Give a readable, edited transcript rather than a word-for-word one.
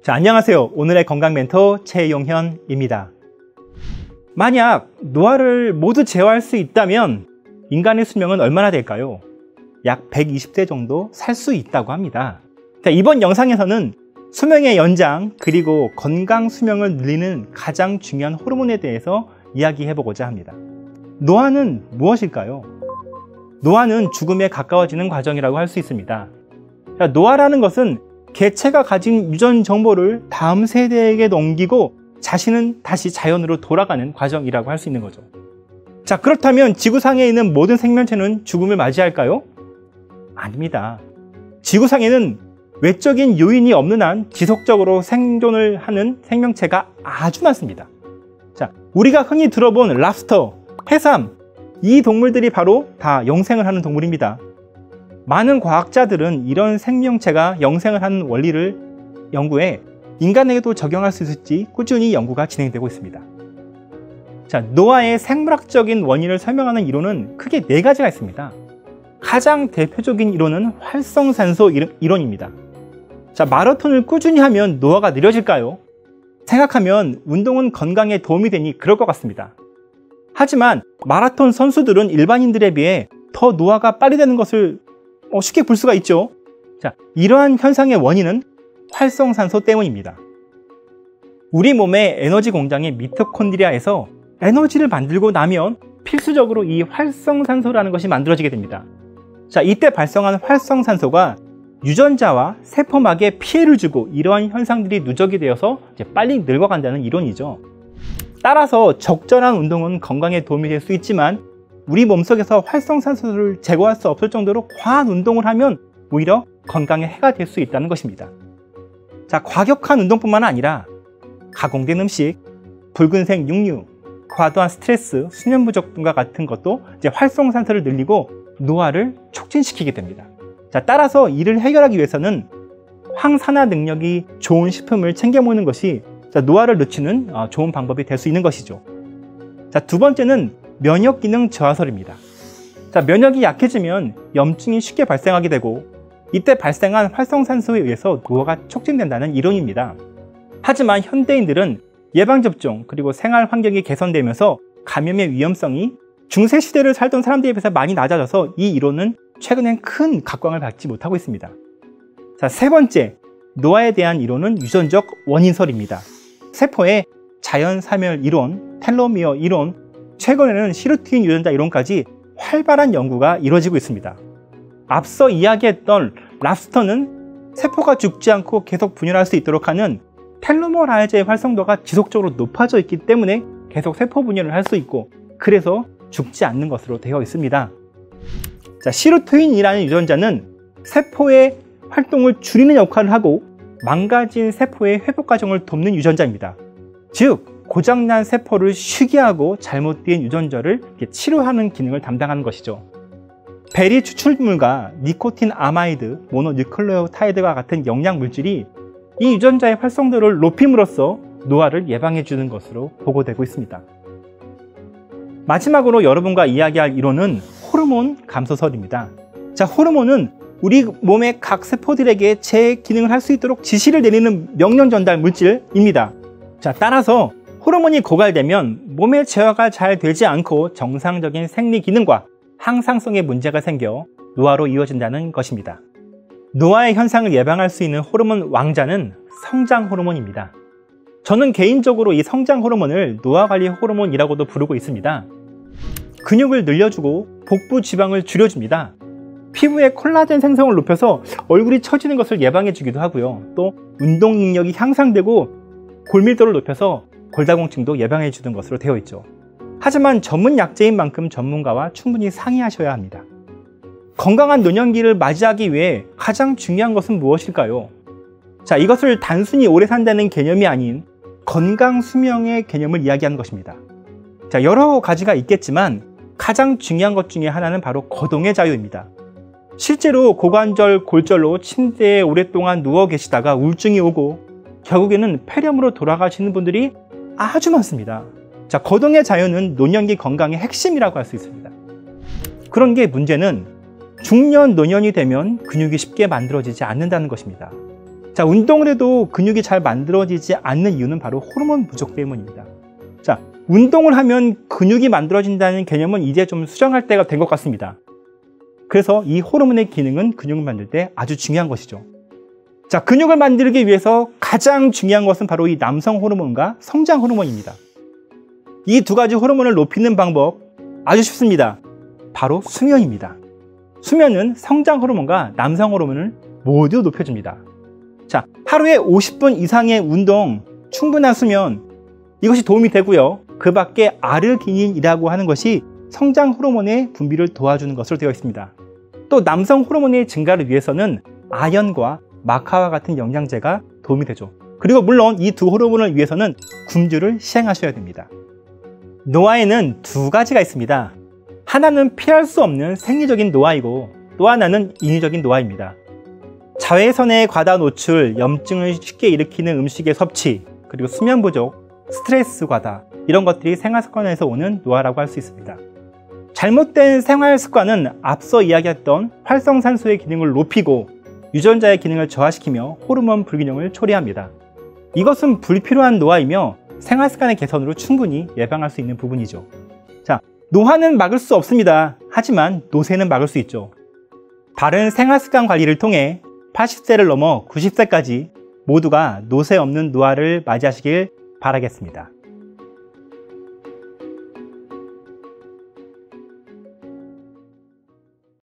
자, 안녕하세요. 오늘의 건강 멘토 최용현입니다. 만약 노화를 모두 제어할 수 있다면 인간의 수명은 얼마나 될까요? 약 120세 정도 살 수 있다고 합니다. 자, 이번 영상에서는 수명의 연장 그리고 건강 수명을 늘리는 가장 중요한 호르몬에 대해서 이야기해 보고자 합니다. 노화는 무엇일까요? 노화는 죽음에 가까워지는 과정이라고 할 수 있습니다. 자, 노화라는 것은 개체가 가진 유전 정보를 다음 세대에게 넘기고 자신은 다시 자연으로 돌아가는 과정이라고 할 수 있는 거죠. 자, 그렇다면 지구상에 있는 모든 생명체는 죽음을 맞이할까요? 아닙니다. 지구상에는 외적인 요인이 없는 한 지속적으로 생존을 하는 생명체가 아주 많습니다. 자, 우리가 흔히 들어본 랍스터, 해삼, 이 동물들이 바로 다 영생을 하는 동물입니다. 많은 과학자들은 이런 생명체가 영생을 하는 원리를 연구해 인간에게도 적용할 수 있을지 꾸준히 연구가 진행되고 있습니다. 자, 노화의 생물학적인 원인을 설명하는 이론은 크게 4가지가 있습니다. 가장 대표적인 이론은 활성산소 이론입니다. 자, 마라톤을 꾸준히 하면 노화가 느려질까요? 생각하면 운동은 건강에 도움이 되니 그럴 것 같습니다. 하지만 마라톤 선수들은 일반인들에 비해 더 노화가 빨리 되는 것을 쉽게 볼 수가 있죠. 자, 이러한 현상의 원인은 활성산소 때문입니다. 우리 몸의 에너지 공장인 미토콘드리아에서 에너지를 만들고 나면 필수적으로 이 활성산소라는 것이 만들어지게 됩니다. 자, 이때 발생하는 활성산소가 유전자와 세포막에 피해를 주고 이러한 현상들이 누적이 되어서 빨리 늙어간다는 이론이죠. 따라서 적절한 운동은 건강에 도움이 될 수 있지만 우리 몸속에서 활성산소를 제거할 수 없을 정도로 과한 운동을 하면 오히려 건강에 해가 될 수 있다는 것입니다. 자, 과격한 운동뿐만 아니라 가공된 음식, 붉은색 육류, 과도한 스트레스, 수면 부족 등과 같은 것도 활성산소를 늘리고 노화를 촉진시키게 됩니다. 자, 따라서 이를 해결하기 위해서는 항산화 능력이 좋은 식품을 챙겨 먹는 것이 노화를 늦추는 좋은 방법이 될 수 있는 것이죠. 자, 두 번째는 면역 기능 저하설입니다. 자, 면역이 약해지면 염증이 쉽게 발생하게 되고 이때 발생한 활성산소에 의해서 노화가 촉진된다는 이론입니다. 하지만 현대인들은 예방접종 그리고 생활 환경이 개선되면서 감염의 위험성이 중세 시대를 살던 사람들에 비해서 많이 낮아져서 이 이론은 최근엔 큰 각광을 받지 못하고 있습니다. 자, 세 번째, 노화에 대한 이론은 유전적 원인설입니다. 세포의 자연사멸 이론, 텔로미어 이론, 최근에는 시루틴 유전자 이론까지 활발한 연구가 이루어지고 있습니다. 앞서 이야기했던 랍스터는 세포가 죽지 않고 계속 분열할 수 있도록 하는 텔로머라이즈의 활성도가 지속적으로 높아져 있기 때문에 계속 세포 분열을 할 수 있고 그래서 죽지 않는 것으로 되어 있습니다. 자, 시루틴이라는 유전자는 세포의 활동을 줄이는 역할을 하고 망가진 세포의 회복 과정을 돕는 유전자입니다. 즉, 고장난 세포를 쉬게 하고 잘못된 유전자를 치료하는 기능을 담당하는 것이죠. 베리 추출물과 니코틴 아마이드, 모노뉴클레오타이드와 같은 영양 물질이 이 유전자의 활성도를 높임으로써 노화를 예방해 주는 것으로 보고되고 있습니다. 마지막으로 여러분과 이야기할 이론은 호르몬 감소설입니다. 자, 호르몬은 우리 몸의 각 세포들에게 제 기능을 할 수 있도록 지시를 내리는 명령 전달 물질입니다. 자, 따라서 호르몬이 고갈되면 몸의 제어가 잘 되지 않고 정상적인 생리 기능과 항상성에 문제가 생겨 노화로 이어진다는 것입니다. 노화의 현상을 예방할 수 있는 호르몬 왕자는 성장 호르몬입니다. 저는 개인적으로 이 성장 호르몬을 노화관리 호르몬이라고도 부르고 있습니다. 근육을 늘려주고 복부 지방을 줄여줍니다. 피부의 콜라겐 생성을 높여서 얼굴이 처지는 것을 예방해 주기도 하고요. 또 운동 능력이 향상되고 골밀도를 높여서 골다공증도 예방해 주는 것으로 되어 있죠. 하지만 전문 약제인 만큼 전문가와 충분히 상의하셔야 합니다. 건강한 노년기를 맞이하기 위해 가장 중요한 것은 무엇일까요? 자, 이것을 단순히 오래 산다는 개념이 아닌 건강 수명의 개념을 이야기하는 것입니다. 자, 여러 가지가 있겠지만 가장 중요한 것 중에 하나는 바로 거동의 자유입니다. 실제로 고관절, 골절로 침대에 오랫동안 누워 계시다가 우울증이 오고 결국에는 폐렴으로 돌아가시는 분들이 아주 많습니다. 자, 거동의 자유는 노년기 건강의 핵심이라고 할 수 있습니다. 그런 게 문제는 중년, 노년이 되면 근육이 쉽게 만들어지지 않는다는 것입니다. 자, 운동을 해도 근육이 잘 만들어지지 않는 이유는 바로 호르몬 부족 때문입니다. 자, 운동을 하면 근육이 만들어진다는 개념은 이제 좀 수정할 때가 된 것 같습니다. 그래서 이 호르몬의 기능은 근육을 만들 때 아주 중요한 것이죠. 자, 근육을 만들기 위해서 가장 중요한 것은 바로 이 남성 호르몬과 성장 호르몬입니다. 이 두 가지 호르몬을 높이는 방법 아주 쉽습니다. 바로 수면입니다. 수면은 성장 호르몬과 남성 호르몬을 모두 높여줍니다. 자, 하루에 50분 이상의 운동, 충분한 수면, 이것이 도움이 되고요. 그 밖에 아르기닌이라고 하는 것이 성장 호르몬의 분비를 도와주는 것으로 되어 있습니다. 또 남성 호르몬의 증가를 위해서는 아연과 마카와 같은 영양제가 도움이 되죠. 그리고 물론 이 두 호르몬을 위해서는 굶주를 시행하셔야 됩니다. 노화에는 두 가지가 있습니다. 하나는 피할 수 없는 생리적인 노화이고 또 하나는 인위적인 노화입니다. 자외선의 과다 노출, 염증을 쉽게 일으키는 음식의 섭취, 그리고 수면 부족, 스트레스 과다, 이런 것들이 생활 습관에서 오는 노화라고 할 수 있습니다. 잘못된 생활 습관은 앞서 이야기했던 활성산소의 기능을 높이고 유전자의 기능을 저하시키며 호르몬 불균형을 초래합니다. 이것은 불필요한 노화이며 생활 습관의 개선으로 충분히 예방할 수 있는 부분이죠. 자, 노화는 막을 수 없습니다. 하지만 노쇠는 막을 수 있죠. 바른 생활 습관 관리를 통해 80세를 넘어 90세까지 모두가 노쇠 없는 노화를 맞이하시길 바라겠습니다.